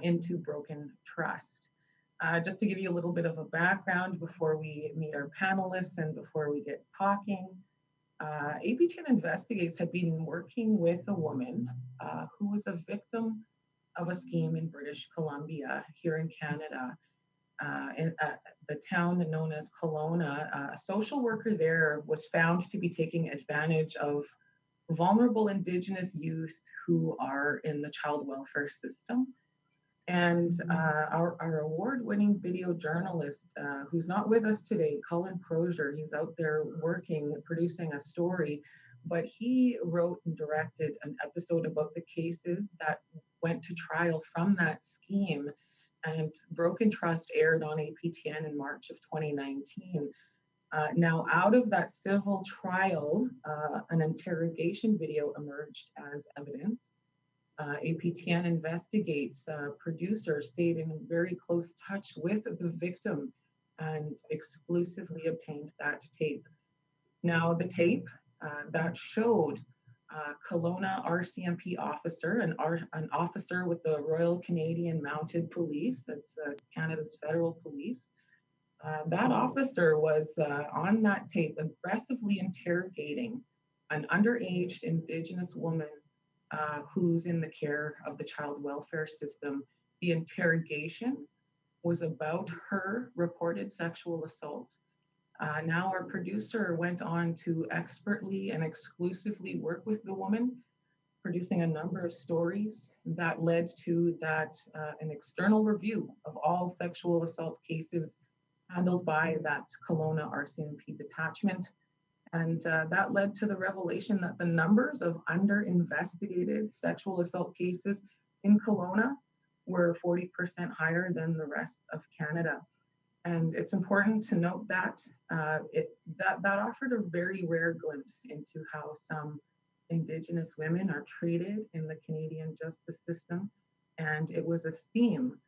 into broken trust. Just to give you a little bit of a background before we meet our panelists and before we get talking, APTN Investigates had been working with a woman who was a victim of a scheme in British Columbia here in Canada. In the town known as Kelowna, a social worker there was found to be taking advantage of vulnerable Indigenous youth who are in the child welfare system. And our award-winning video journalist, who's not with us today, Colin Crozier, he's out there working, producing a story, but he wrote and directed an episode about the cases that went to trial from that scheme. And Broken Trust aired on APTN in March of 2019. Now, out of that civil trial, an interrogation video emerged as evidence. APTN Investigates producer stayed in very close touch with the victim and exclusively obtained that tape. Now, the tape that showed Kelowna RCMP officer, an officer with the Royal Canadian Mounted Police, that's Canada's federal police. That officer was on that tape aggressively interrogating an underage Indigenous woman who's in the care of the child welfare system. The interrogation was about her reported sexual assault. Now our producer went on to expertly and exclusively work with the woman, producing a number of stories that led to an external review of all sexual assault cases handled by that Kelowna RCMP detachment. And that led to the revelation that the numbers of under-investigated sexual assault cases in Kelowna were 40% higher than the rest of Canada. And it's important to note that that offered a very rare glimpse into how some Indigenous women are treated in the Canadian justice system. And it was a theme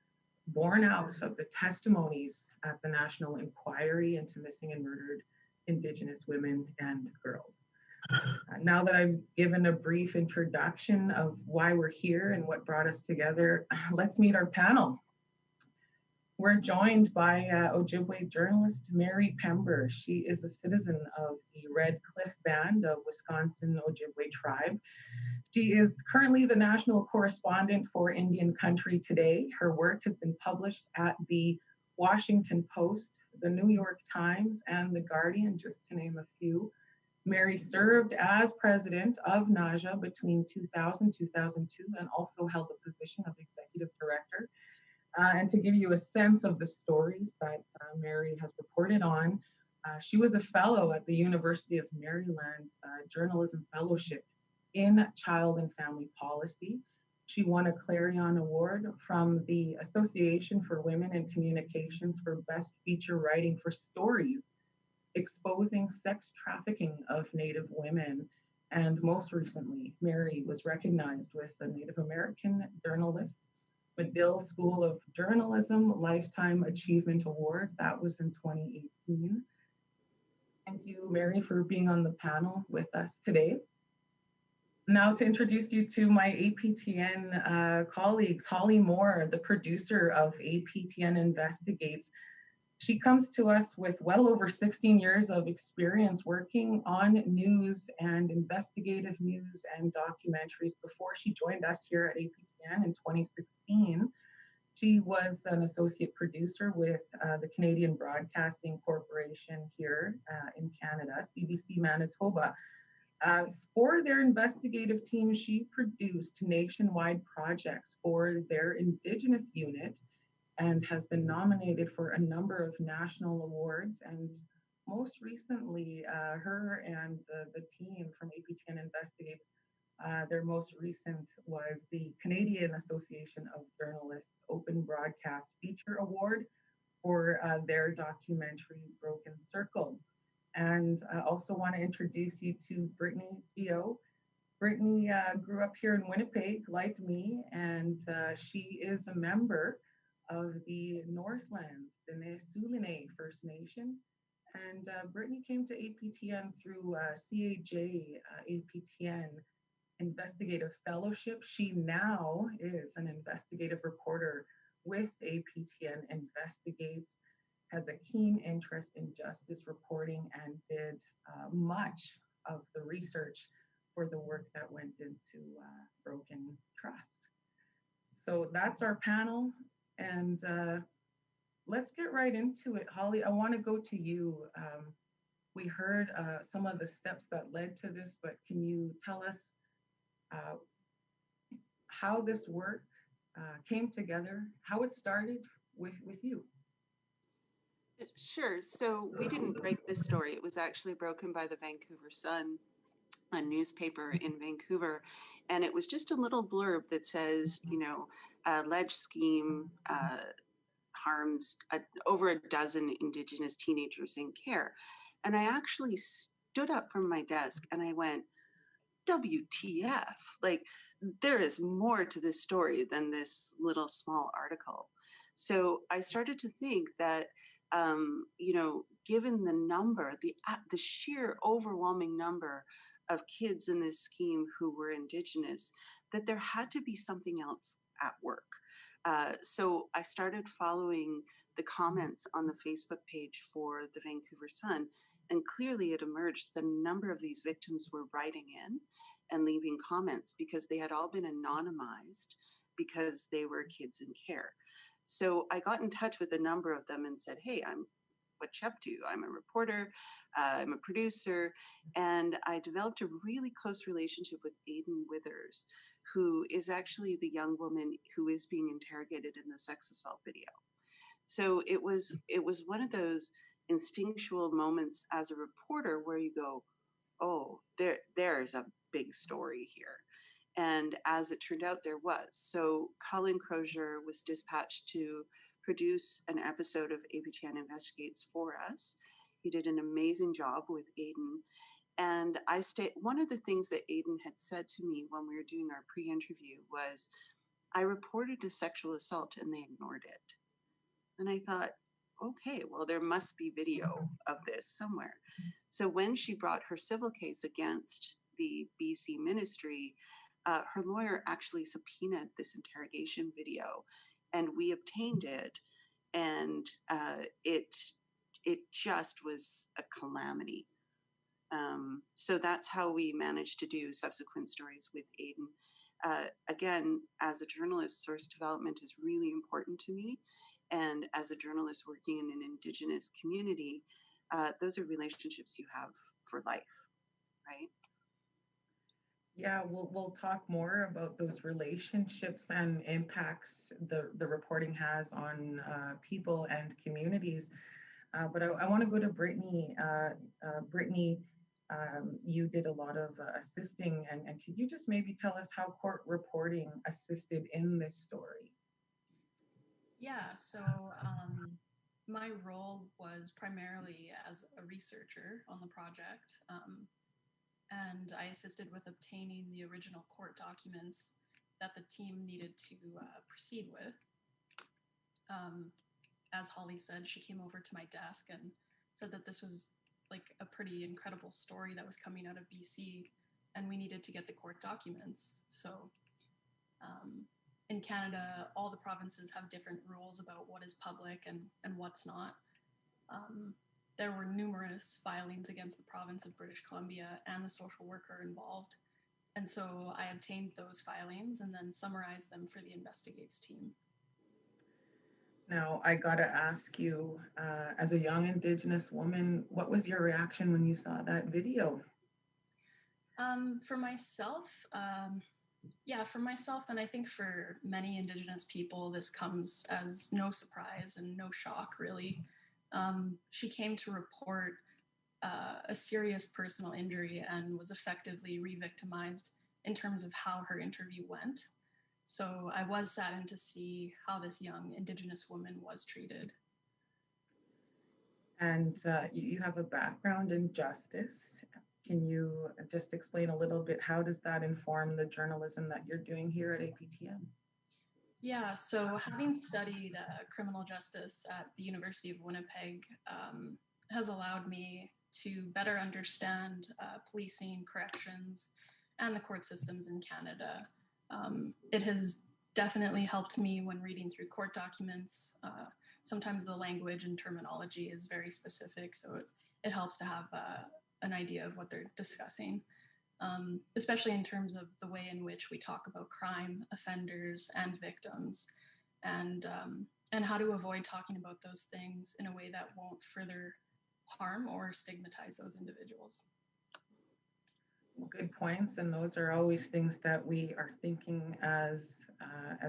born out of the testimonies at the National Inquiry into Missing and Murdered Indigenous women and girls. Now that I've given a brief introduction of why we're here and what brought us together, let's meet our panel. We're joined by Ojibwe journalist Mary Pember. She is a citizen of the Red Cliff Band of Wisconsin Ojibwe tribe. She is currently the national correspondent for Indian Country Today. Her work has been published at the Washington Post, the New York Times, and the Guardian, just to name a few. Mary served as president of NAJA between 2000 and 2002 and also held the position of executive director. And to give you a sense of the stories that Mary has reported on, she was a fellow at the University of Maryland Journalism Fellowship in Child and Family Policy. She won a Clarion Award from the Association for Women in Communications for Best Feature Writing for stories exposing sex trafficking of Native women. And most recently, Mary was recognized with the Native American Journalists Medill School of Journalism Lifetime Achievement Award. That was in 2018. Thank you, Mary, for being on the panel with us today. Now to introduce you to my APTN colleagues, Holly Moore, the producer of APTN Investigates. She comes to us with well over 16 years of experience working on news and investigative news and documentaries before she joined us here at APTN in 2016. She was an associate producer with the Canadian Broadcasting Corporation here in Canada, CBC Manitoba. For their investigative team, she produced nationwide projects for their Indigenous unit and has been nominated for a number of national awards. And most recently, her and the team from APTN Investigates, their most recent was the Canadian Association of Journalists Open Broadcast Feature Award for their documentary Broken Circle. And I also want to introduce you to Brittany Guyot. Brittany grew up here in Winnipeg, like me, and she is a member of the Northlands, Dënesųłiné First Nation. And Brittany came to APTN through CAJ APTN investigative fellowship. She now is an investigative reporter with APTN Investigates, has a keen interest in justice reporting, and did much of the research for the work that went into Broken Trust. So that's our panel, and let's get right into it. Holly, I want to go to you. We heard some of the steps that led to this, but can you tell us how this work came together, how it started with you? Sure. So we didn't break this story. It was actually broken by the Vancouver Sun, a newspaper in Vancouver. And it was just a little blurb that says, you know, alleged scheme harms over a dozen Indigenous teenagers in care. And I actually stood up from my desk and I went, WTF, like there is more to this story than this little small article. So I started to think that, you know, given the number, the sheer overwhelming number of kids in this scheme who were Indigenous, that there had to be something else at work. So I started following the comments on the Facebook page for the Vancouver Sun, and clearly it emerged the number of these victims were writing in and leaving comments because they had all been anonymized because they were kids in care. So I got in touch with a number of them and said, hey, I'm what you up to? I'm a reporter, I'm a producer, and I developed a really close relationship with Aiden Withers, who is actually the young woman who is being interrogated in the sex assault video. So it was one of those instinctual moments as a reporter where you go, oh, there's a big story here. And as it turned out, there was. So Colin Crozier was dispatched to produce an episode of APTN Investigates for us. He did an amazing job with Aiden. And one of the things that Aiden had said to me when we were doing our pre-interview was, I reported a sexual assault and they ignored it. And I thought, okay, well, there must be video of this somewhere. So when she brought her civil case against the BC ministry, her lawyer actually subpoenaed this interrogation video, and we obtained it, and it just was a calamity. So that's how we managed to do subsequent stories with Aiden. Again, as a journalist, source development is really important to me, and as a journalist working in an Indigenous community, those are relationships you have for life, right? Yeah, we'll talk more about those relationships and impacts the reporting has on people and communities. But I want to go to Brittany. Brittany, you did a lot of assisting, and could you just maybe tell us how court reporting assisted in this story? Yeah, so my role was primarily as a researcher on the project. And I assisted with obtaining the original court documents that the team needed to proceed with. As Holly said, she came over to my desk and said that this was like a pretty incredible story that was coming out of BC, and we needed to get the court documents. So in Canada, all the provinces have different rules about what is public and what's not. There were numerous filings against the province of British Columbia and the social worker involved. And so I obtained those filings and then summarized them for the Investigates team. Now, I gotta ask you, as a young Indigenous woman, what was your reaction when you saw that video? For myself, and I think for many Indigenous people, this comes as no surprise and no shock, really. She came to report a serious personal injury and was effectively re-victimized in terms of how her interview went. So I was saddened to see how this young Indigenous woman was treated. And you have a background in justice. Can you just explain a little bit, how does that inform the journalism that you're doing here at APTN? Yeah, so having studied criminal justice at the University of Winnipeg has allowed me to better understand policing, corrections, and the court systems in Canada. It has definitely helped me when reading through court documents. Sometimes the language and terminology is very specific, so it helps to have an idea of what they're discussing, especially in terms of the way in which we talk about crime, offenders, and victims, and how to avoid talking about those things in a way that won't further harm or stigmatize those individuals. Good points, and those are always things that we are thinking as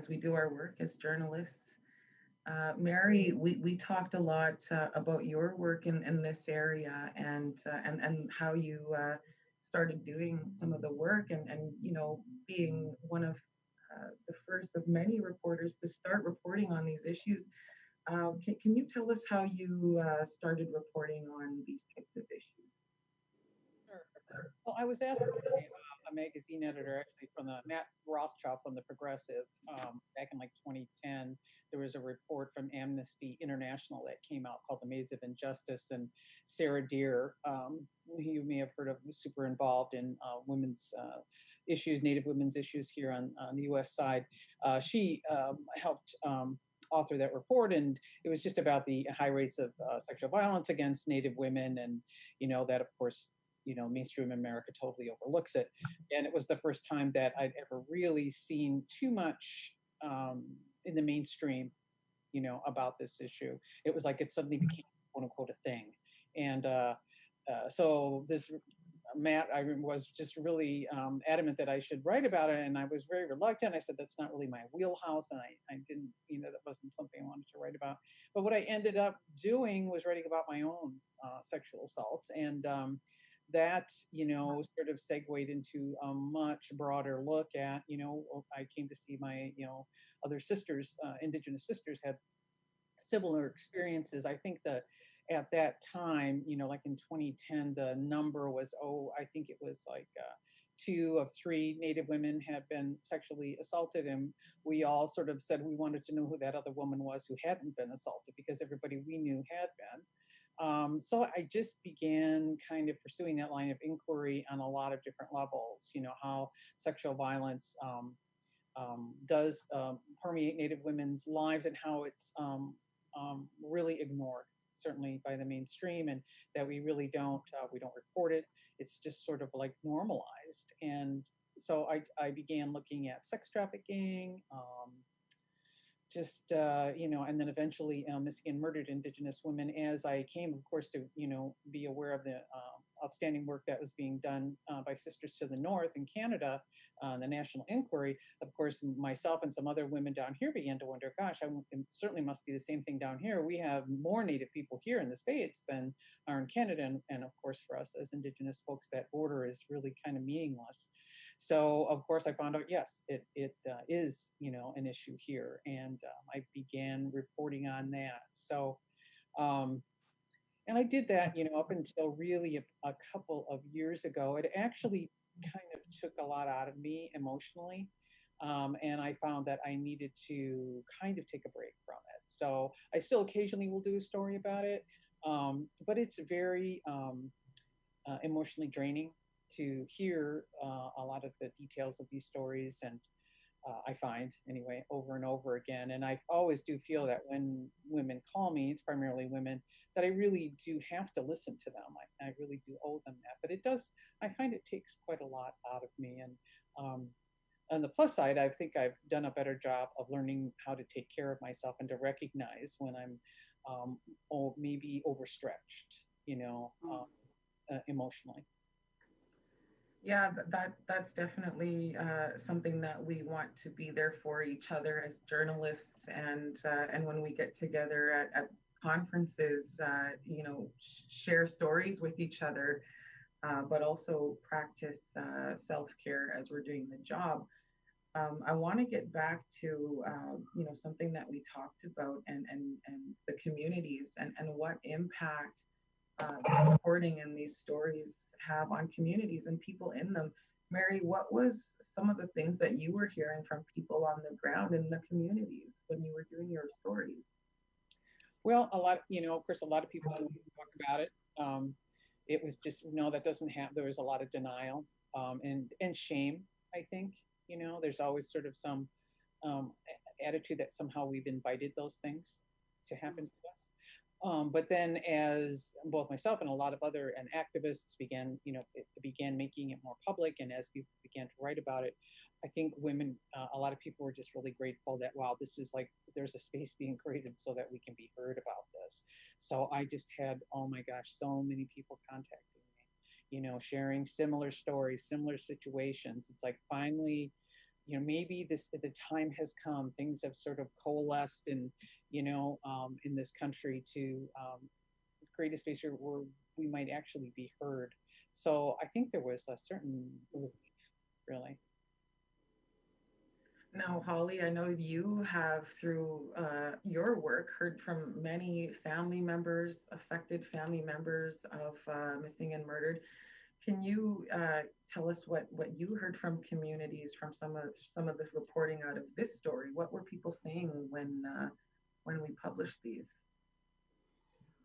we do our work as journalists. Mary, we talked a lot about your work in this area and how you started doing some of the work and you know, being one of the first of many reporters to start reporting on these issues. Can you tell us how you started reporting on these types of issues? Sure. Well, I was asked to be a magazine editor, actually, from the Matt Rothschild from the Progressive back in like 2010. There was a report from Amnesty International that came out called The Maze of Injustice, and Sarah Deer, who you may have heard of, was super involved in women's issues, Native women's issues here on the U.S. side. She helped author that report, and it was just about the high rates of sexual violence against Native women, and you know that, of course, you know, mainstream America totally overlooks it. And it was the first time that I'd ever really seen too much in the mainstream, you know, about this issue. It was like it suddenly became, quote unquote, a thing. And so this Matt, I was just really adamant that I should write about it. And I was very reluctant. I said, that's not really my wheelhouse. And I didn't, you know, that wasn't something I wanted to write about. But what I ended up doing was writing about my own sexual assaults. And that, you know, sort of segued into a much broader look at, you know, I came to see my, you know, other sisters, Indigenous sisters had similar experiences. I think that at that time, you know, like in 2010, the number was, I think it was like 2 of 3 Native women had been sexually assaulted. And we all sort of said we wanted to know who that other woman was who hadn't been assaulted, because everybody we knew had been. So I just began kind of pursuing that line of inquiry on a lot of different levels, you know, how sexual violence does permeate Native women's lives, and how it's really ignored, certainly by the mainstream, and that we really don't report it. It's just sort of like normalized. And so I began looking at sex trafficking, you know, and then eventually missing and murdered Indigenous women, as I came, of course, to, you know, be aware of the outstanding work that was being done by Sisters to the North in Canada, the National Inquiry. Of course, myself and some other women down here began to wonder, gosh, it certainly must be the same thing down here. We have more Native people here in the States than are in Canada. And of course, for us as Indigenous folks, that border is really kind of meaningless. So, of course, I found out, yes, it is, you know, an issue here. And I began reporting on that. So, and I did that, you know, up until really a couple of years ago. It actually kind of took a lot out of me emotionally. And I found that I needed to kind of take a break from it. So I still occasionally will do a story about it, but it's very emotionally draining to hear a lot of the details of these stories. And I find, anyway, over and over again. And I always do feel that when women call me, it's primarily women, that I really do have to listen to them. I really do owe them that. But it does, I find it takes quite a lot out of me. And on the plus side, I think I've done a better job of learning how to take care of myself and to recognize when I'm maybe overstretched, you know, emotionally. Yeah, that's definitely something that we want to be there for each other as journalists, and when we get together at conferences, you know, share stories with each other, but also practice self-care as we're doing the job. I want to get back to you know, something that we talked about, and the communities and what impact the reporting and these stories have on communities and people in them. Mary, what was some of the things that you were hearing from people on the ground in the communities when you were doing your stories? Well, a lot, you know, of course, a lot of people didn't talk about it. It was just, no, that doesn't happen. There was a lot of denial. and shame. I think, there's always sort of some attitude that somehow we've invited those things to happen to us. But then, as both myself and a lot of other activists began, began making it more public, and as people began to write about it, I think women, a lot of people were just really grateful that, wow, this is like, there's a space being created so that we can be heard about this. So I just had, oh my gosh, so many people contacting me, sharing similar stories, similar situations. It's like, finally, maybe the time has come. Things have sort of coalesced, and in this country to create a space where we might actually be heard. So I think there was a certain relief, really. Now, Holly, I know you have, through your work, heard from many family members, affected family members of missing and murdered. Can you tell us what you heard from communities, from some of the reporting out of this story? What were people saying when we published these?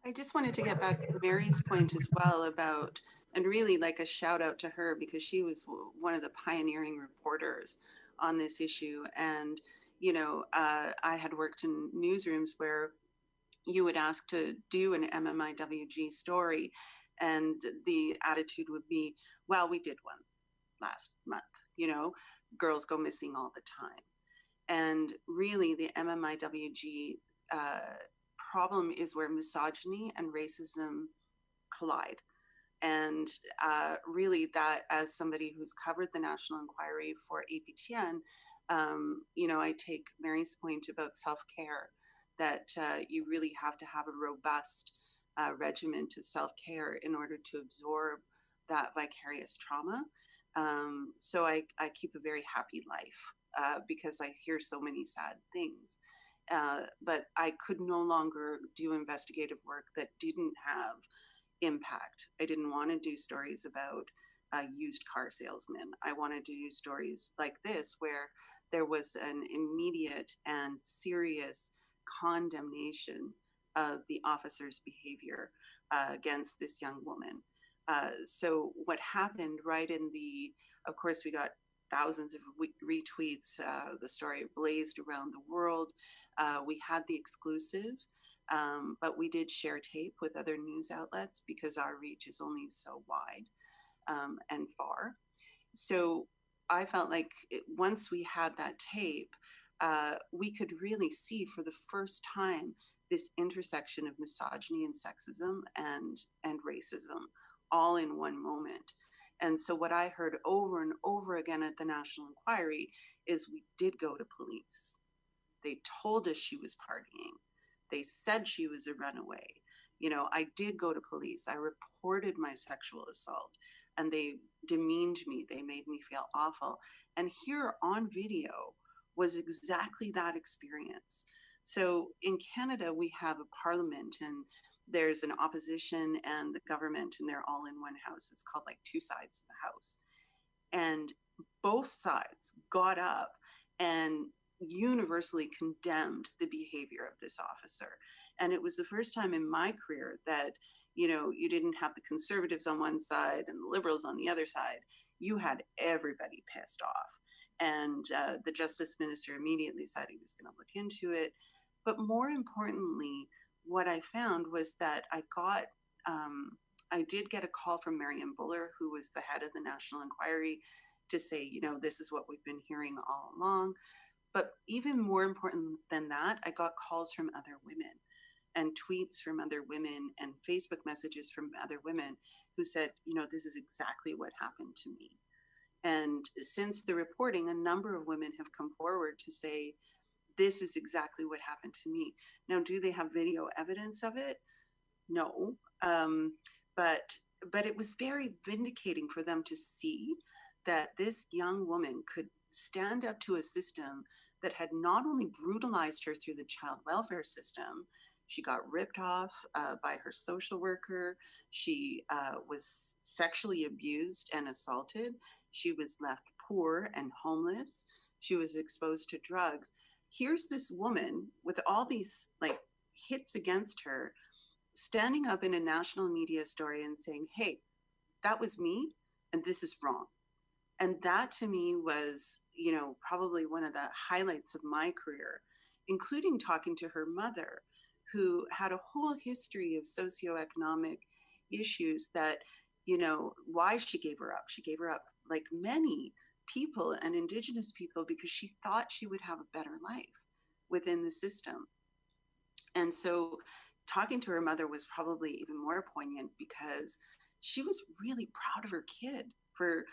I just wanted to get back to Mary's point as well about, and really like a shout out to her, because she was one of the pioneering reporters on this issue. And, I had worked in newsrooms where you would ask to do an MMIWG story, and the attitude would be, well, we did one last month, girls go missing all the time. And really the MMIWG problem is where misogyny and racism collide. And really, that, as somebody who's covered the National Inquiry for APTN, I take Mary's point about self-care, that you really have to have a robust regiment of self-care in order to absorb that vicarious trauma. So I keep a very happy life because I hear so many sad things. But I could no longer do investigative work that didn't have impact. I didn't want to do stories about used car salesmen. I wanted to do stories like this, where there was an immediate and serious condemnation of the officer's behavior against this young woman. So what happened right in of course, we got thousands of retweets. The story blazed around the world. We had the exclusive, but we did share tape with other news outlets because our reach is only so wide and far. So I felt like once we had that tape, we could really see for the first time this intersection of misogyny and sexism and racism all in one moment. And so what I heard over and over again at the National Inquiry is we did go to police. They told us she was partying. They said she was a runaway. I did go to police. I reported my sexual assault, and they demeaned me. They made me feel awful. And here on video was exactly that experience. So in Canada, we have a parliament, and there's an opposition and the government, and they're all in one house. It's called like two sides of the house. And both sides got up and universally condemned the behavior of this officer. And it was the first time in my career that, you didn't have the conservatives on one side and the liberals on the other side. You had everybody pissed off. And the justice minister immediately said he was going to look into it. But more importantly, what I found was that I did get a call from Marianne Buller, who was the head of the National Inquiry, to say, this is what we've been hearing all along. But even more important than that, I got calls from other women and tweets from other women and Facebook messages from other women who said, this is exactly what happened to me. And since the reporting, a number of women have come forward to say, this is exactly what happened to me. Now, do they have video evidence of it? No. But it was very vindicating for them to see that this young woman could stand up to a system that had not only brutalized her through the child welfare system. She got ripped off by her social worker. She was sexually abused and assaulted. She was left poor and homeless. She was exposed to drugs. Here's this woman with all these hits against her, standing up in a national media story and saying, hey, that was me, and this is wrong. And that to me was, probably one of the highlights of my career, including talking to her mother, who had a whole history of socioeconomic issues that, why she gave her up. She gave her up, like many people and Indigenous people, because she thought she would have a better life within the system. And so talking to her mother was probably even more poignant, because she was really proud of her kid for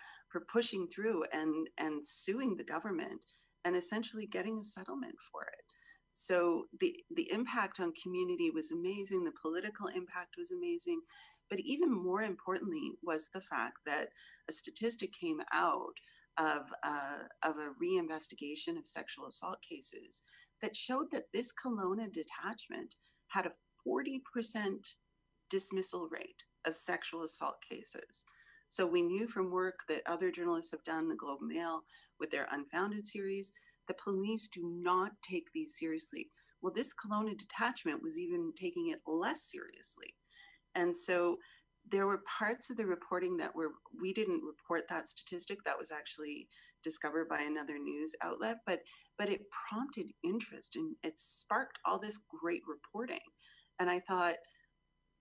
pushing through and suing the government and essentially getting a settlement for it. So the impact on community was amazing. The political impact was amazing. But even more importantly was the fact that a statistic came out of a reinvestigation of sexual assault cases that showed that this Kelowna detachment had a 40% dismissal rate of sexual assault cases. So we knew from work that other journalists have done, the Globe and Mail with their Unfounded series, the police do not take these seriously. Well, this Kelowna detachment was even taking it less seriously. And so there were parts of the reporting that we didn't report that statistic. That was actually discovered by another news outlet, but it prompted interest and it sparked all this great reporting. And I thought,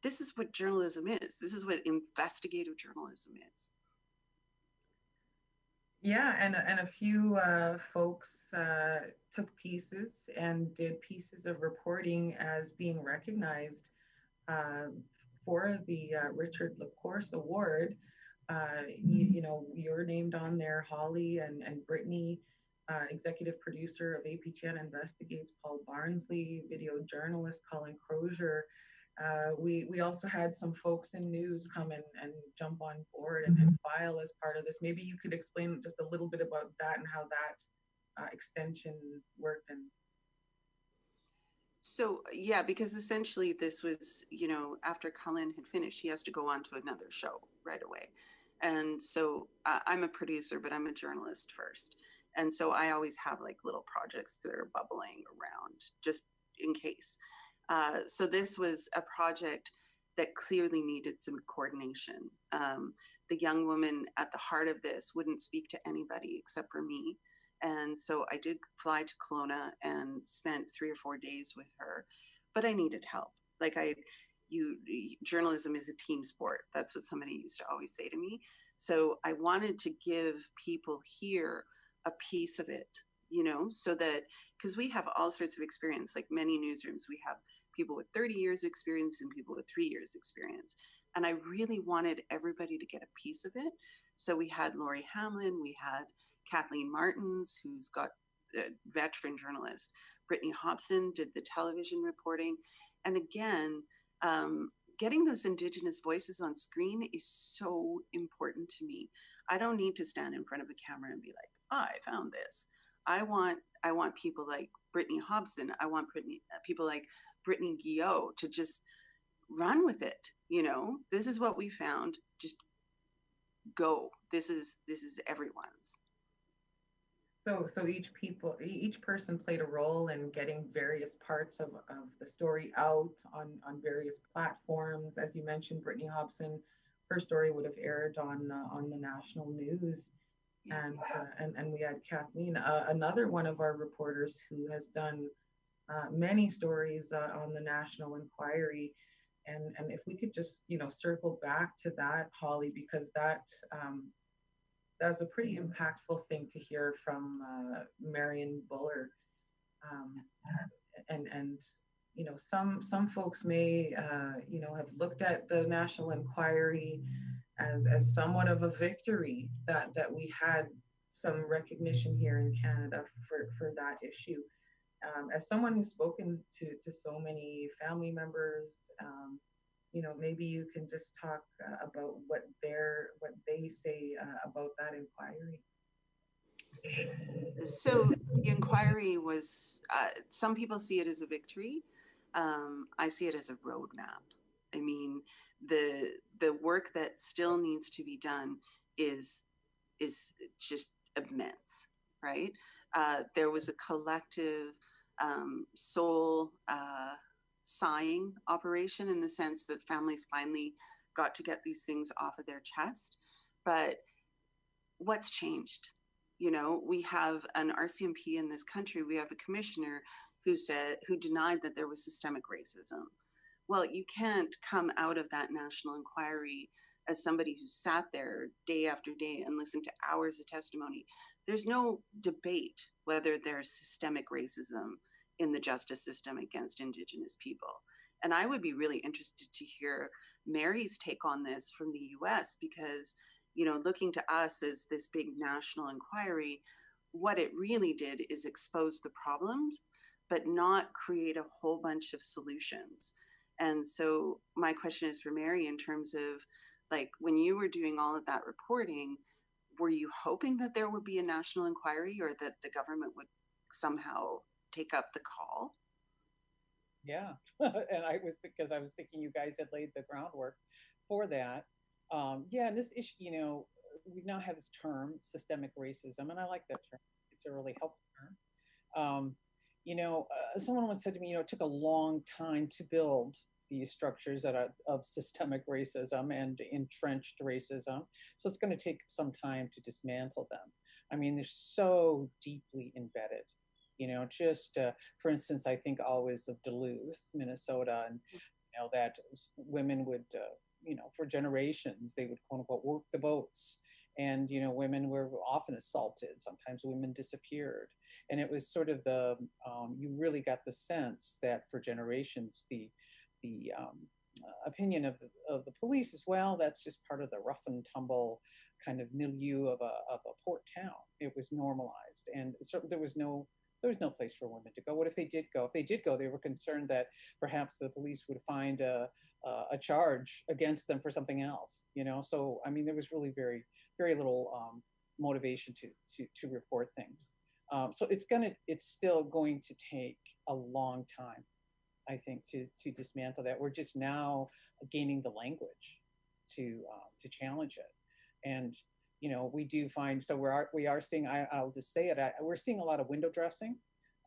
this is what journalism is. This is what investigative journalism is. Yeah, and a few folks took pieces and did pieces of reporting as being recognized for the Richard LaCourse Award. You're named on there, Holly and Brittany, executive producer of APTN Investigates, Paul Barnsley, video journalist Colin Crozier. We also had some folks in news come and jump on board and file as part of this. Maybe you could explain just a little bit about that and how that extension worked. And so, yeah, because essentially this was, after Colin had finished, he has to go on to another show right away. And so I'm a producer, but I'm a journalist first. And so I always have like little projects that are bubbling around just in case. So this was a project that clearly needed some coordination. The young woman at the heart of this wouldn't speak to anybody except for me. And so I did fly to Kelowna and spent 3 or 4 days with her, but I needed help. Like journalism is a team sport. That's what somebody used to always say to me. So I wanted to give people here a piece of it, so that, because we have all sorts of experience, like many newsrooms, we have people with 30 years experience and people with 3 years experience. And I really wanted everybody to get a piece of it. So we had Laurie Hamlin, we had Kathleen Martins, who's got a veteran journalist. Brittany Hobson did the television reporting. And again, getting those Indigenous voices on screen is so important to me. I don't need to stand in front of a camera and be like, I found this. I want people like Brittany Hobson. I want people like Brittany Guyot to just run with it. This is what we found. Just go. This is everyone's. So each person played a role in getting various parts of the story out on various platforms. As you mentioned, Brittany Hobson, her story would have aired on the national news. And we had Kathleen, another one of our reporters who has done many stories on the National Inquiry. And if we could just, circle back to that, Holly, because that's a pretty impactful thing to hear from Marion Buller. And some folks may, have looked at the National Inquiry as somewhat of a victory that we had some recognition here in Canada for that issue. As someone who's spoken to so many family members, maybe you can just talk about what they say about that inquiry. So the inquiry was, some people see it as a victory. I see it as a roadmap. I mean, the work that still needs to be done is just immense, right? There was a collective soul sighing operation, in the sense that families finally got to get these things off of their chest. But what's changed? You know, we have an RCMP in this country. We have a commissioner who denied that there was systemic racism. Well, you can't come out of that national inquiry as somebody who sat there day after day and listened to hours of testimony. There's no debate whether there's systemic racism in the justice system against Indigenous people. And I would be really interested to hear Mary's take on this from the US, because, you know, looking to us as this big national inquiry, what it really did is expose the problems, but not create a whole bunch of solutions. And so my question is for Mary, in terms of, like, when you were doing all of that reporting, were you hoping that there would be a national inquiry, or that the government would somehow take up the call? Yeah, and because I was thinking you guys had laid the groundwork for that. Yeah, and this issue, you know, we now have this term, systemic racism, and I like that term. It's a really helpful term. You know, someone once said to me, you know, it took a long time to build these structures of systemic racism and entrenched racism. So it's going to take some time to dismantle them. I mean, they're so deeply embedded. You know, just for instance, I think always of Duluth, Minnesota, and you know that women would, you know, for generations they would quote unquote work the boats, and you know women were often assaulted. Sometimes women disappeared, and it was sort of the you really got the sense that for generations the opinion of the police as well, that's just part of the rough and tumble kind of milieu of a port town. It was normalized, and certainly there was no place for women to go. What if they did go? If they did go, they were concerned that perhaps the police would find a charge against them for something else, you know? So, I mean, there was really very, very little motivation to report things. So it's still going to take a long time, I think, to dismantle that. We're just now gaining the language to challenge it. And you know, we do find, so we are seeing, I'll just say it, we're seeing a lot of window dressing,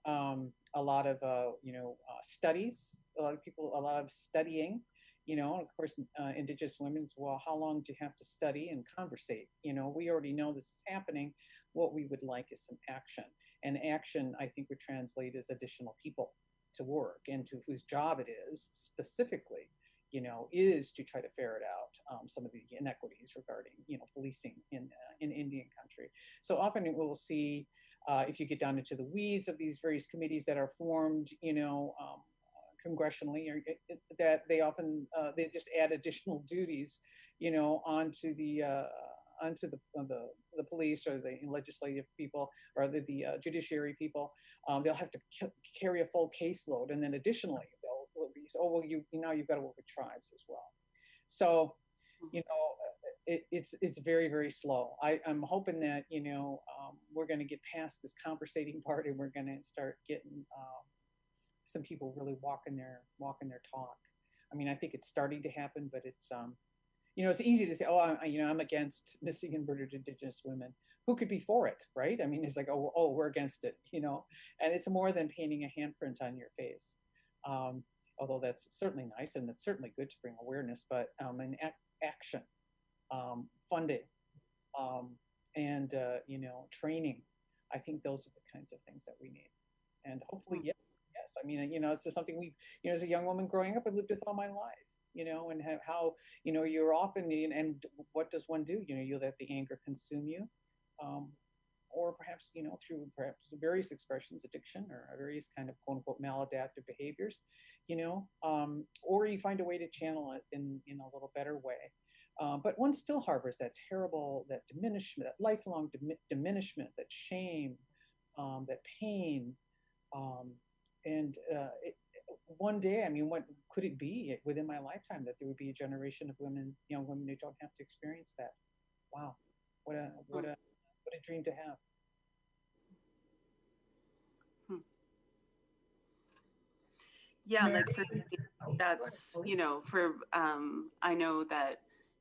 a lot of, you know, studies, a lot of studying, you know, and of course, Indigenous women's, well, how long do you have to study and conversate? You know, we already know this is happening. What we would like is some action. And action, I think, would translate as additional people to work, and to whose job it is specifically, you know, is to try to ferret out some of the inequities regarding, you know, policing in Indian country. So often we'll see, if you get down into the weeds of these various committees that are formed, you know, congressionally, or that they often they just add additional duties, you know, onto the police or the legislative people or the judiciary people. They'll have to carry a full caseload, and then additionally they'll be, oh well, now you've got to work with tribes as well. So, you know, it's very, very slow. I'm hoping that, you know, we're going to get past this conversating part, and we're going to start getting some people really walking their talk. I mean, I think it's starting to happen, but it's you know, it's easy to say, oh, I'm against missing and murdered Indigenous women. Who could be for it, right? I mean, it's like, oh, we're against it, you know. And it's more than painting a handprint on your face. Although that's certainly nice, and it's certainly good to bring awareness, but an action, funding, and you know, training. I think those are the kinds of things that we need. And hopefully, yes. I mean, you know, it's just something you know, as a young woman growing up, I lived with all my life, you know, and how, you know, you're often, and what does one do? You know, you let the anger consume you, or perhaps, you know, through perhaps various expressions, addiction, or various kind of quote unquote maladaptive behaviors, you know, or you find a way to channel it in a little better way. But one still harbors that terrible, that diminishment, that lifelong diminishment, that shame, that pain. And one day, I mean, what could it be within my lifetime that there would be a generation of women, young women, who don't have to experience that? Wow, what a dream to have. Yeah, like for me, that's, you know, for I know that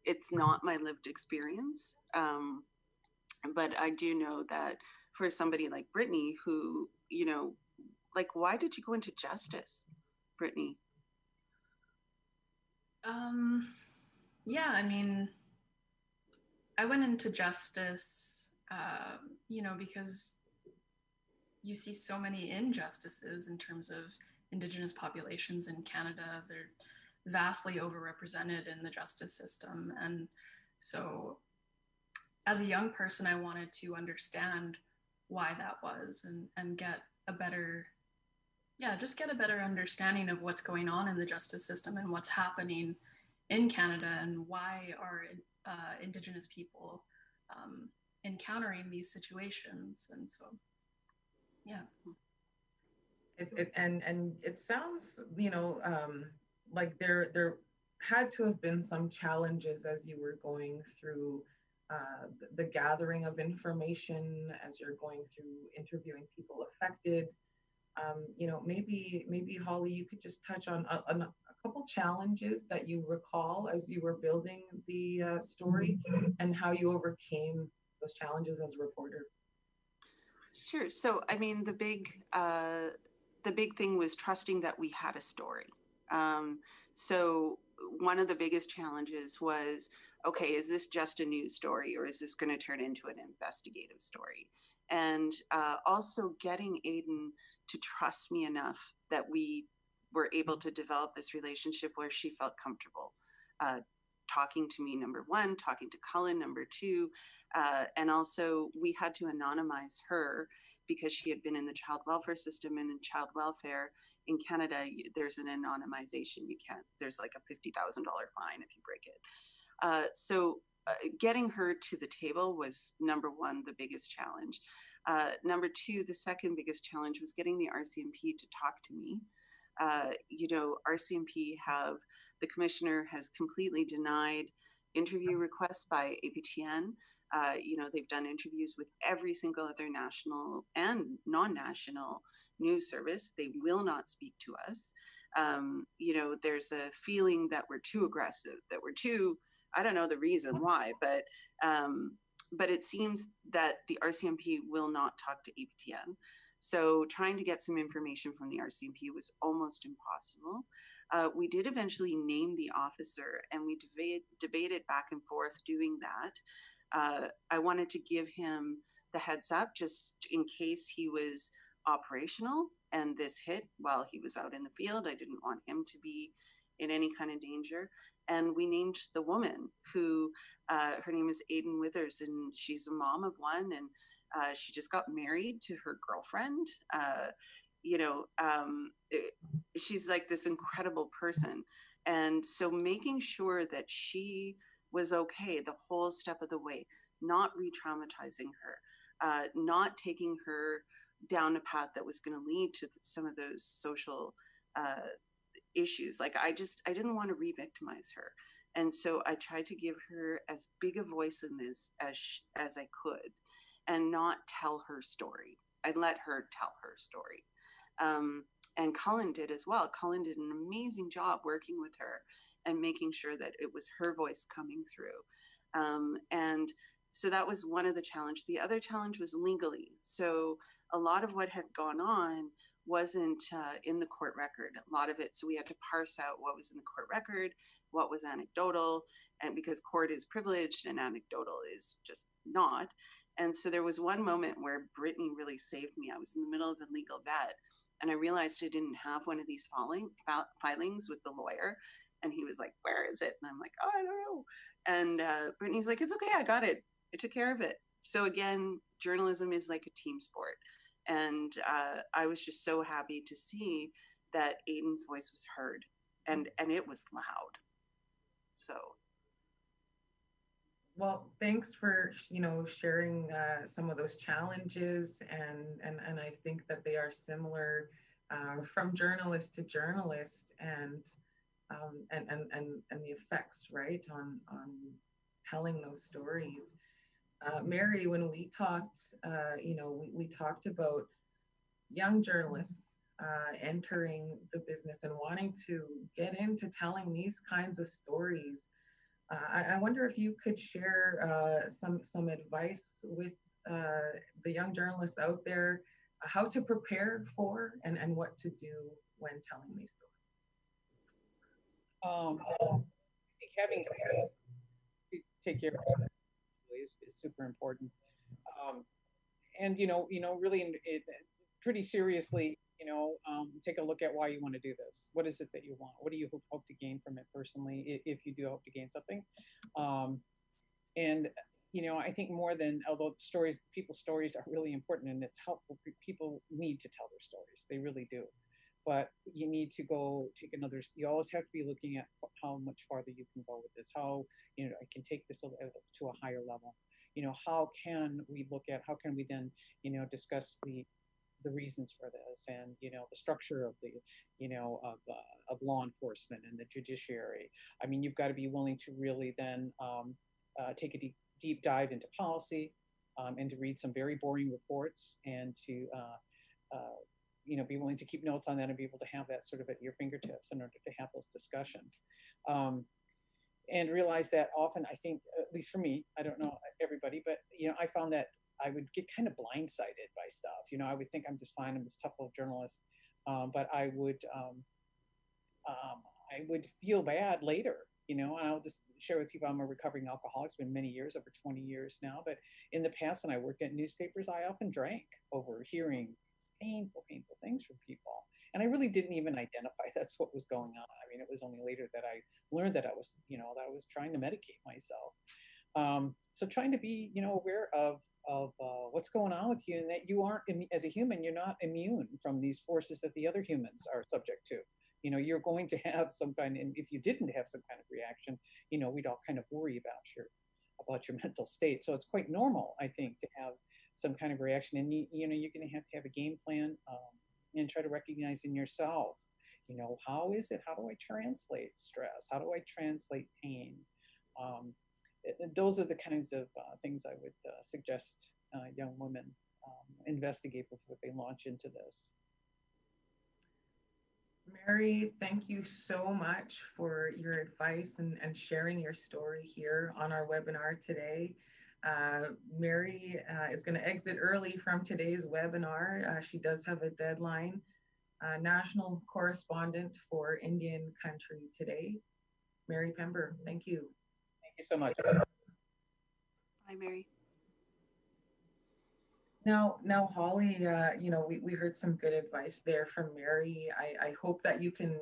it's not my lived experience, but I do know that for somebody like Brittany, who, you know, like, why did you go into justice, Brittany? Yeah, I mean, I went into justice you know, because you see so many injustices in terms of Indigenous populations in Canada. They're vastly overrepresented in the justice system. And so as a young person, I wanted to understand why that was, and get a better, just get a better understanding of what's going on in the justice system and what's happening in Canada, and why are Indigenous people encountering these situations. And so, yeah. And it sounds, you know, like there had to have been some challenges as you were going through the gathering of information, as you're going through interviewing people affected. You know, maybe Holly, you could just touch on a couple challenges that you recall as you were building the story, and how you overcame those challenges as a reporter. Sure. So, I mean, the big thing was trusting that we had a story. So one of the biggest challenges was, okay, is this just a news story, or is this going to turn into an investigative story? And also getting Aiden to trust me enough that we were able to develop this relationship where she felt comfortable talking to me, number one, talking to Colin, number two, and also we had to anonymize her because she had been in the child welfare system, and in child welfare in Canada, there's an anonymization. You can't, there's like a $50,000 fine if you break it. So getting her to the table was number one, the biggest challenge. Number two, the second biggest challenge was getting the RCMP to talk to me. You know, RCMP the commissioner has completely denied interview requests by APTN. You know, they've done interviews with every single other national and non-national news service. They will not speak to us. You know, there's a feeling that we're too aggressive, that we're too, I don't know the reason why, but it seems that the RCMP will not talk to APTN. So trying to get some information from the RCMP was almost impossible. We did eventually name the officer, and we debated back and forth doing that. I wanted to give him the heads up just in case he was operational and this hit while he was out in the field. I didn't want him to be in any kind of danger. And we named the woman who, her name is Aiden Withers, and she's a mom of one, and she just got married to her girlfriend. You know, she's like this incredible person. And so making sure that she was okay the whole step of the way, not re-traumatizing her, not taking her down a path that was going to lead to some of those social issues. Like I didn't want to re-victimize her. And so I tried to give her as big a voice in this as I could, and not tell her story. I let her tell her story. And Colin did as well. Colin did an amazing job working with her and making sure that it was her voice coming through. And so that was one of the challenges. The other challenge was legally. So a lot of what had gone on wasn't in the court record, a lot of it. So we had to parse out what was in the court record, what was anecdotal, and because court is privileged and anecdotal is just not. And so there was one moment where Brittany really saved me. I was in the middle of a legal bet, and I realized I didn't have one of these filings with the lawyer. And he was like, "Where is it?" And I'm like, "Oh, I don't know." And Brittany's like, "It's okay, I got it. I took care of it." So again, journalism is like a team sport. And I was just so happy to see that Aiden's voice was heard, and it was loud. So. Well, thanks for, you know, sharing some of those challenges, and I think that they are similar from journalist to journalist, and the effects, right, on telling those stories. Mary, when we talked, you know, we talked about young journalists entering the business and wanting to get into telling these kinds of stories. I wonder if you could share some advice with the young journalists out there, how to prepare for and what to do when telling these stories. I think having skills to take care of is super important. And really pretty seriously, take a look at why you want to do this. What is it that you want? What do you hope to gain from it personally, if you do hope to gain something? And I think more than, although people's stories are really important and it's helpful, people need to tell their stories. They really do. But you need to go take another, you always have to be looking at how much farther you can go with this, how, I can take this to a higher level. How can we then, discuss the reasons for this, and the structure of the of law enforcement and the judiciary. I mean, you've got to be willing to really then take a deep dive into policy, and to read some very boring reports, and to be willing to keep notes on that and be able to have that sort of at your fingertips in order to have those discussions. And realize that often, I think, at least for me, I don't know everybody, but I found that I would get kind of blindsided by stuff. I would think I'm just fine, I'm this tough little journalist, but I would feel bad later. And I'll just share with you, I'm a recovering alcoholic. It's been many years, over 20 years now. But in the past, when I worked at newspapers, I often drank over hearing painful things from people. And I really didn't even identify that's what was going on. I mean, it was only later that I learned that I was, that I was trying to medicate myself. So trying to be, aware of what's going on with you, and that you aren't, as a human, you're not immune from these forces that the other humans are subject to. You're going to have some kind, and if you didn't have some kind of reaction, we'd all kind of worry about your mental state. So it's quite normal, I think, to have some kind of reaction, and you're going to have a game plan, and try to recognize in yourself, how is it? How do I translate stress? How do I translate pain? Those are the kinds of things I would suggest young women investigate before they launch into this. Mary, thank you so much for your advice and sharing your story here on our webinar today. Mary is going to exit early from today's webinar. She does have a deadline. National correspondent for Indian Country Today. Mary Pember, thank you. Thank you so much. Hi, Mary. Now, Holly, we heard some good advice there from Mary. I hope that you can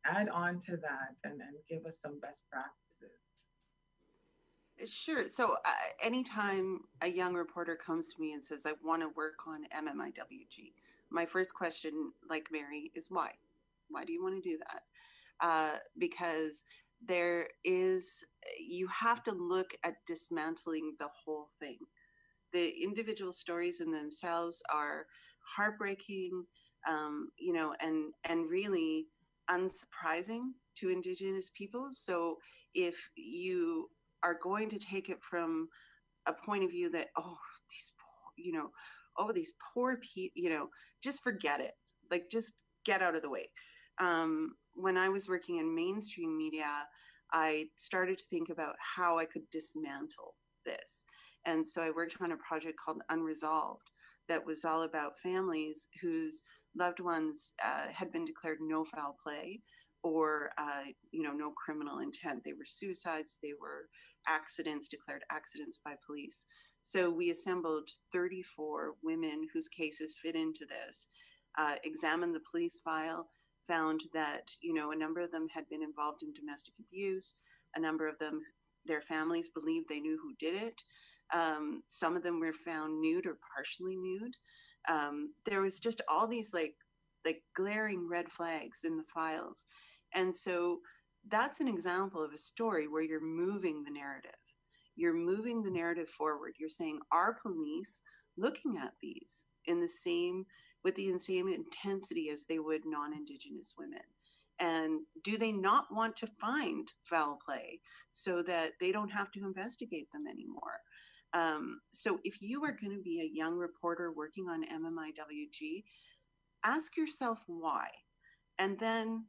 add on to that and give us some best practices. Sure. So anytime a young reporter comes to me and says, I want to work on MMIWG, my first question, like Mary, is why? Why do you want to do that? Because you have to look at dismantling the whole thing. The individual stories in themselves are heartbreaking, and really unsurprising to Indigenous peoples. So if you are going to take it from a point of view that, these poor people, just forget it. Like, just get out of the way. When I was working in mainstream media, I started to think about how I could dismantle this. And so I worked on a project called Unresolved that was all about families whose loved ones had been declared no foul play, or no criminal intent. They were suicides, they were accidents, declared accidents by police. So we assembled 34 women whose cases fit into this, examined the police file, found that a number of them had been involved in domestic abuse, a number of them, their families believed they knew who did it. Some of them were found nude or partially nude. There was just all these like glaring red flags in the files. And so that's an example of a story where you're moving the narrative. You're moving the narrative forward. You're saying, are police looking at these with the same intensity as they would non-Indigenous women? And do they not want to find foul play so that they don't have to investigate them anymore? So if you are going to be a young reporter working on MMIWG, ask yourself why, and then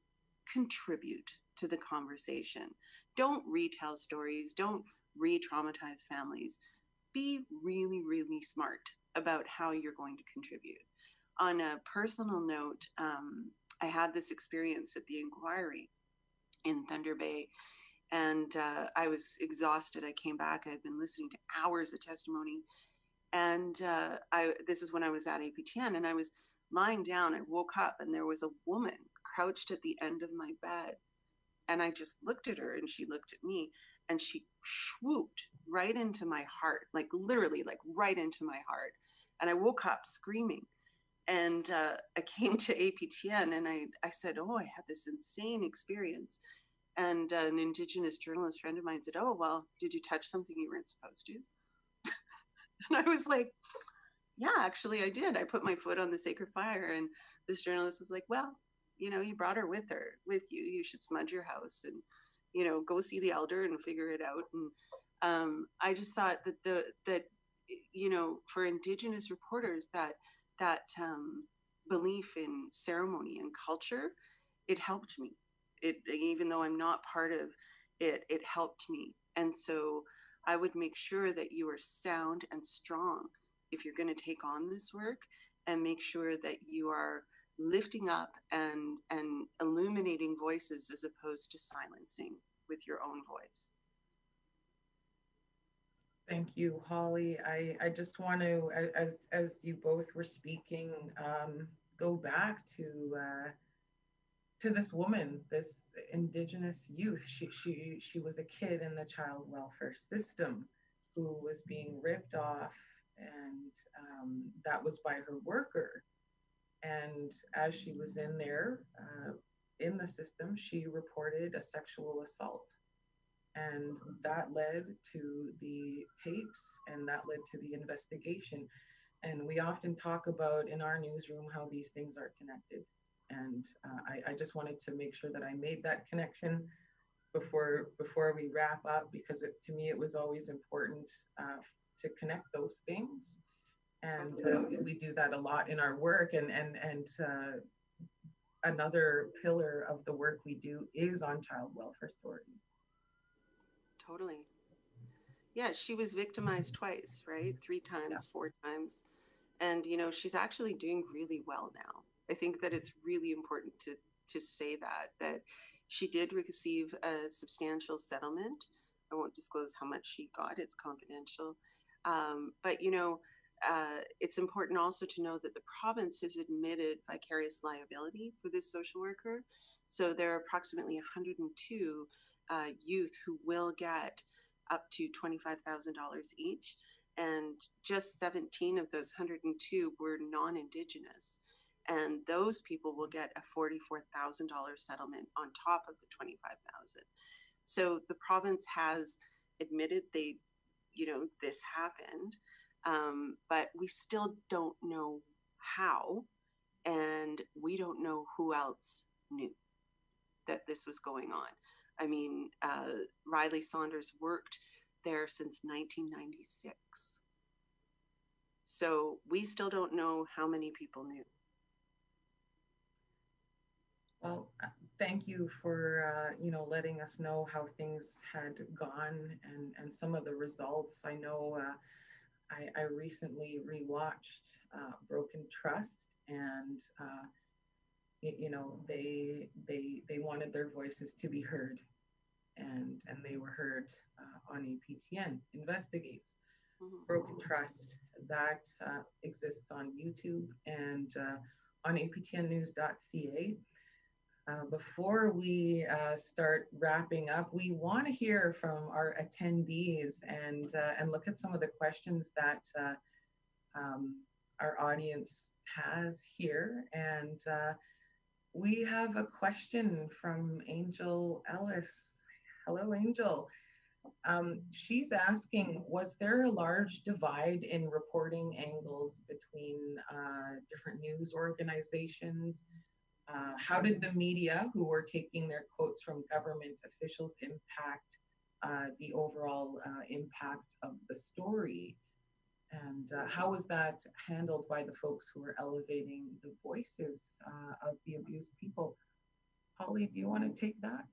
contribute to the conversation. Don't retell stories. Don't re-traumatize families. Be really, really smart about how you're going to contribute. On a personal note, I had this experience at the inquiry in Thunder Bay, and I was exhausted. I came back. I had been listening to hours of testimony, And this is when I was at APTN, and I was lying down. I woke up, and there was a woman crouched at the end of my bed. And I just looked at her, and she looked at me, and she swooped right into my heart, like literally, like right into my heart. And I woke up screaming. And I came to APTN, and I said, oh, I had this insane experience. And an Indigenous journalist friend of mine said, oh, well, did you touch something you weren't supposed to? And I was like, yeah, actually I did. I put my foot on the sacred fire. And this journalist was like, well, you brought her with you. You should smudge your house and, go see the elder and figure it out. And I just thought that for Indigenous reporters, that belief in ceremony and culture, it helped me. Even though I'm not part of it, it helped me. And so I would make sure that you are sound and strong if you're going to take on this work, and make sure that you are lifting up and illuminating voices as opposed to silencing with your own voice. Thank you, Holly. I just want to, as you both were speaking, go back to this woman, this Indigenous youth. She was a kid in the child welfare system who was being ripped off, and that was by her worker. And as she was in there, in the system, she reported a sexual assault. And that led to the tapes, and that led to the investigation. And we often talk about in our newsroom how these things are connected. And I just wanted to make sure that I made that connection before we wrap up, because to me, it was always important to connect those things. And we do that a lot in our work. And another pillar of the work we do is on child welfare stories. Totally. Yeah, she was victimized twice, right? 3 times, yeah. 4 times. And, she's actually doing really well now. I think that it's really important to say that she did receive a substantial settlement. I won't disclose how much she got. It's confidential. But, it's important also to know that the province has admitted vicarious liability for this social worker. So there are approximately 102 youth who will get up to $25,000 each. And just 17 of those 102 were non-Indigenous. And those people will get a $44,000 settlement on top of the $25,000. So the province has admitted this happened, but we still don't know how, and we don't know who else knew that this was going on. I mean, Riley Saunders worked there since 1996. So we still don't know how many people knew. Well, thank you for, letting us know how things had gone and some of the results. I know I recently rewatched Broken Trust, and, they wanted their voices to be heard. And they were heard on APTN Investigates. Mm-hmm. Broken Trust, that exists on YouTube and on aptnnews.ca. Before we start wrapping up, we want to hear from our attendees and look at some of the questions that our audience has here. And we have a question from Angel Ellis. Hello, Angel. She's asking, was there a large divide in reporting angles between different news organizations? How did the media, who were taking their quotes from government officials, impact the overall impact of the story? And how was that handled by the folks who were elevating the voices of the abused people? Holly, do you want to take that?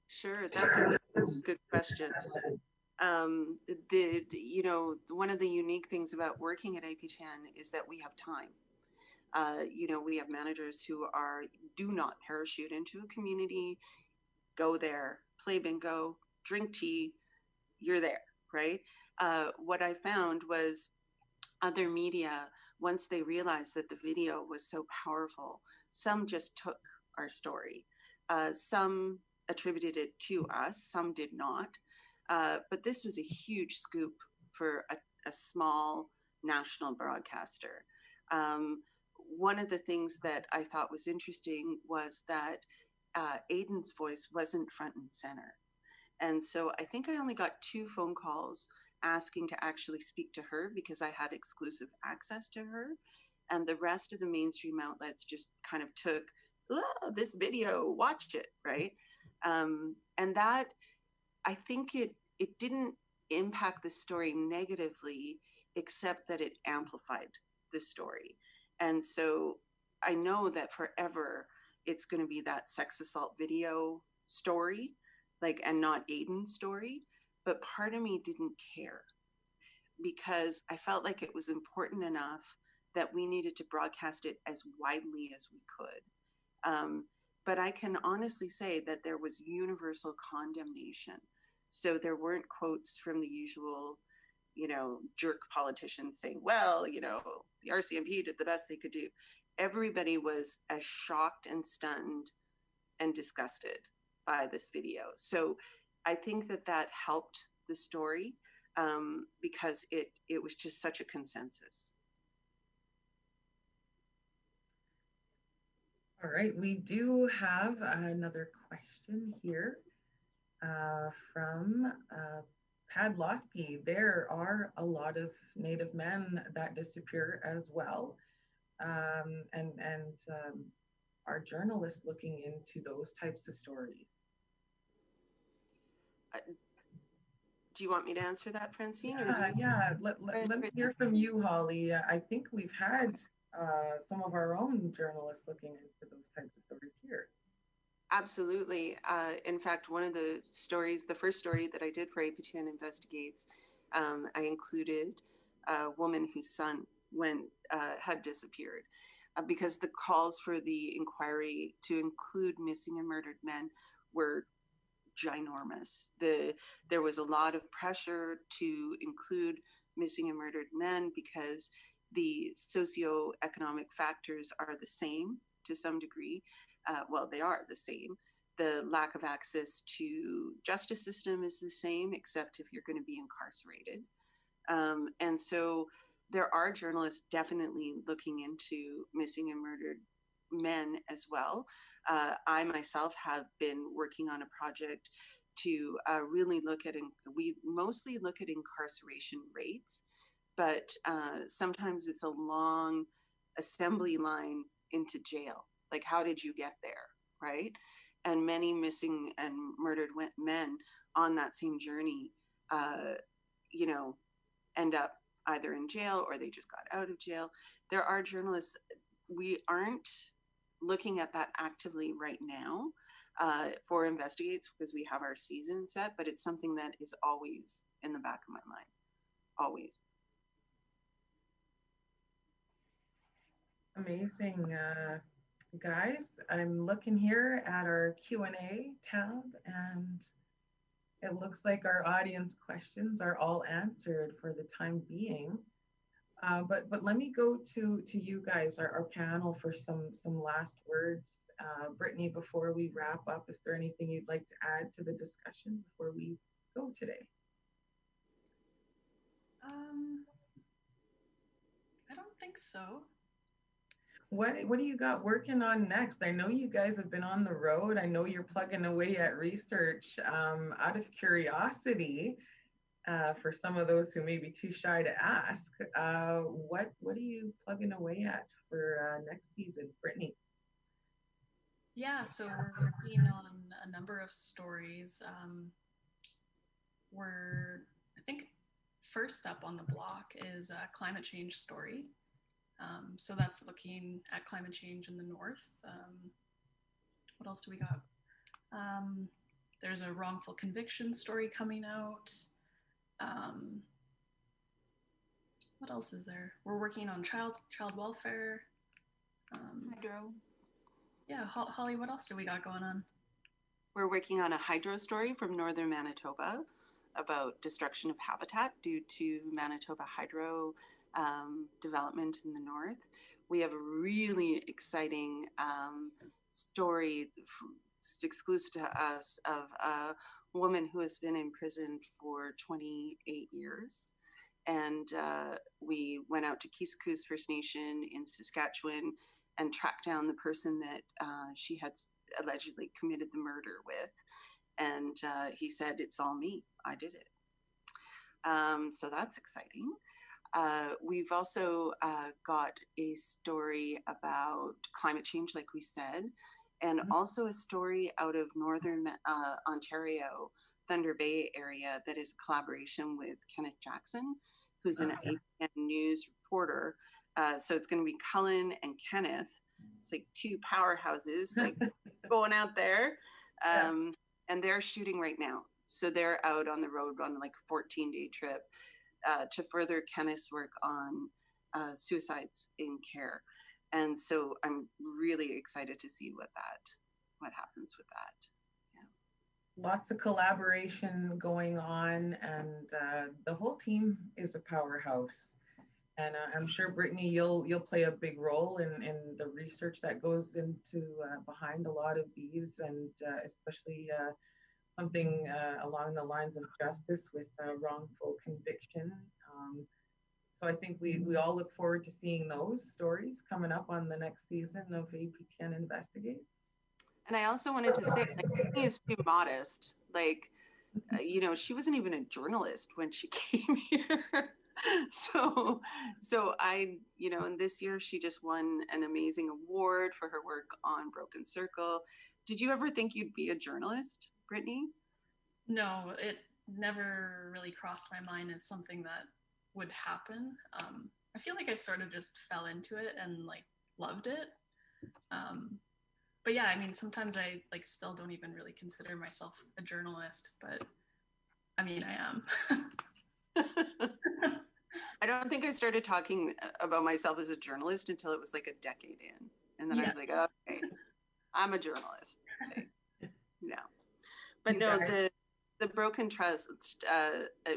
Sure, that's a really good question. One of the unique things about working at APTN is that we have time. We have managers who do not parachute into a community, go there, play bingo, drink tea, you're there, right? What I found was other media, once they realized that the video was so powerful, some just took our story. Some attributed it to us, some did not. But this was a huge scoop for a small national broadcaster. One of the things that I thought was interesting was that Aiden's voice wasn't front and center. And so I think I only got 2 phone calls asking to actually speak to her because I had exclusive access to her. And the rest of the mainstream outlets just kind of took, oh, this video, watch it, right? And that, I think it didn't impact the story negatively, except that it amplified the story. And so I know that forever it's going to be that sex assault video story, like, and not Aiden's story. But part of me didn't care because I felt like it was important enough that we needed to broadcast it as widely as we could. But I can honestly say that there was universal condemnation. So there weren't quotes from the usual, jerk politicians saying, well, the RCMP did the best they could do. Everybody was as shocked and stunned and disgusted by this video. So I think that helped the story because it was just such a consensus. All right, we do have another question here from Padlosky. There are a lot of Native men that disappear as well. And are journalists looking into those types of stories? Do you want me to answer that, Francine? Yeah. Let me hear from you, Holly. I think we've had some of our own journalists looking into those types of stories here. Absolutely. In fact, one of the stories, the first story that I did for APTN Investigates, I included a woman whose son had disappeared because the calls for the inquiry to include missing and murdered men were ginormous. There was a lot of pressure to include missing and murdered men because the socioeconomic factors are the same to some degree. Well, they are the same. The lack of access to justice system is the same, except if you're going to be incarcerated. And so there are journalists definitely looking into missing and murdered men as well. I myself have been working on a project to really look at, we mostly look at incarceration rates, but sometimes it's a long assembly line into jail. Like, how did you get there, right? And many missing and murdered men on that same journey, end up either in jail or they just got out of jail. There are journalists, we aren't looking at that actively right now for Investigates because we have our season set, but it's something that is always in the back of my mind, always. Amazing. Guys, I'm looking here at our Q&A tab and it looks like our audience questions are all answered for the time being. But let me go to you guys, our panel, for some last words. Brittany, before we wrap up, is there anything you'd like to add to the discussion before we go today? I don't think so. What do you got working on next? I know you guys have been on the road. I know you're plugging away at research. Out of curiosity, for some of those who may be too shy to ask, what are you plugging away at for next season, Brittany? Yeah, so we're working on a number of stories. I think first up on the block is a climate change story. So that's looking at climate change in the north. What else do we got? There's a wrongful conviction story coming out. What else is there? We're working on child welfare. Hydro. Yeah, Holly, what else do we got going on? We're working on a hydro story from northern Manitoba about destruction of habitat due to Manitoba hydro development in the north. We have a really exciting story exclusive to us of a woman who has been imprisoned for 28 years. And we went out to Kiskoo's First Nation in Saskatchewan and tracked down the person that she had allegedly committed the murder with. And he said, "It's all me, I did it." So that's exciting. We've also got a story about climate change, like we said, and also a story out of Northern Ontario, Thunder Bay area, that is a collaboration with Kenneth Jackson, who's an APTN news reporter. So it's going to be Colin and Kenneth. It's like two powerhouses like going out there. And they're shooting right now. So they're out on the road on like a 14-day trip to further Kenneth's work on suicides in care. And so I'm really excited to see what happens with that. Yeah. Lots of collaboration going on, and the whole team is a powerhouse. And I'm sure, Brittany, you'll play a big role in the research that goes into behind a lot of these, and especially something along the lines of justice with wrongful conviction. So I think we all look forward to seeing those stories coming up on the next season of APTN Investigates. And I also wanted to say, like, Brittany is too modest. Like, she wasn't even a journalist when she came here. So I, and this year she just won an amazing award for her work on Broken Circle. Did you ever think you'd be a journalist, Brittany? No, it never really crossed my mind as something that would happen. I feel like I sort of just fell into it and like loved it. But yeah, I mean, sometimes I like still don't even really consider myself a journalist, but I mean, I am. I don't think I started talking about myself as a journalist until it was like a decade in. And then I was like, okay, I'm a journalist. Like, no. But no, the Broken Trust,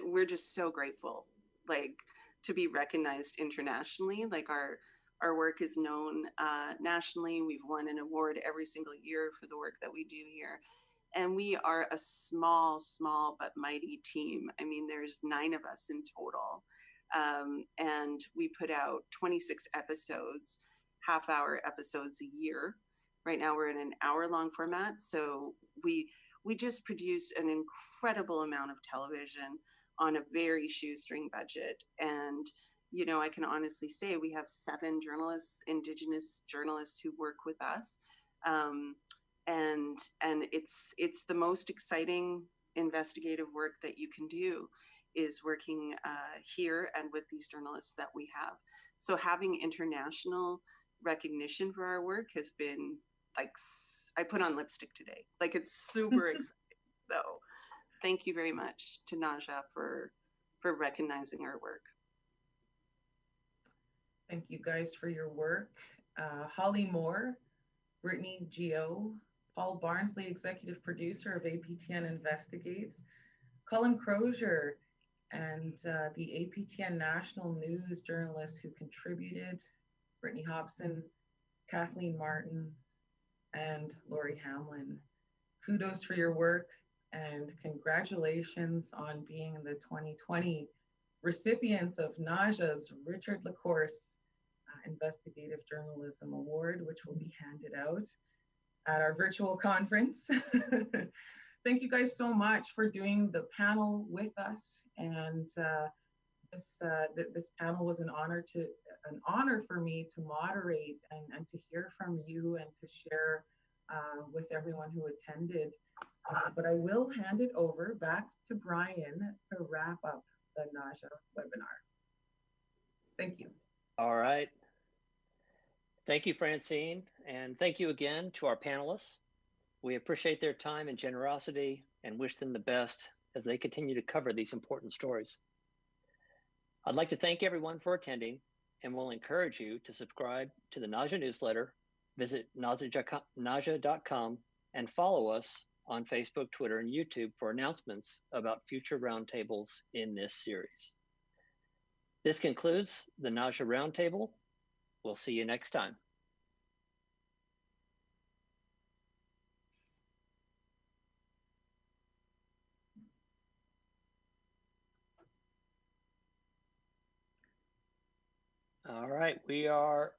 we're just so grateful, like, to be recognized internationally. Like our work is known nationally. We've won an award every single year for the work that we do here. And we are a small but mighty team. I mean, there's 9 of us in total. And we put out 26 episodes, half-hour episodes a year. Right now we're in an hour-long format. So we just produce an incredible amount of television on a very shoestring budget. And, I can honestly say we have 7 journalists, Indigenous journalists, who work with us. And it's the most exciting investigative work that you can do, is working here and with these journalists that we have. So having international recognition for our work has been like, I put on lipstick today. Like, it's super exciting. So thank you very much to NAJA for recognizing our work. Thank you guys for your work. Holly Moore, Brittany Guyot, Paul Barnsley, executive producer of APTN Investigates, Colin Crozier, and the APTN National News journalists who contributed, Brittany Hobson, Kathleen Martins, and Lori Hamlin. Kudos for your work, and congratulations on being the 2020 recipients of NAJA's Richard LaCourse Investigative Journalism Award, which will be handed out at our virtual conference. Thank you guys so much for doing the panel with us. And this panel was an honor for me to moderate and to hear from you and to share with everyone who attended. But I will hand it over back to Brian to wrap up the NAJA webinar. Thank you. All right. Thank you, Francine, and thank you again to our panelists. We appreciate their time and generosity and wish them the best as they continue to cover these important stories. I'd like to thank everyone for attending, and will encourage you to subscribe to the NAJA newsletter, visit naja.com, and follow us on Facebook, Twitter, and YouTube for announcements about future roundtables in this series. This concludes the NAJA Roundtable. We'll see you next time. All right, we are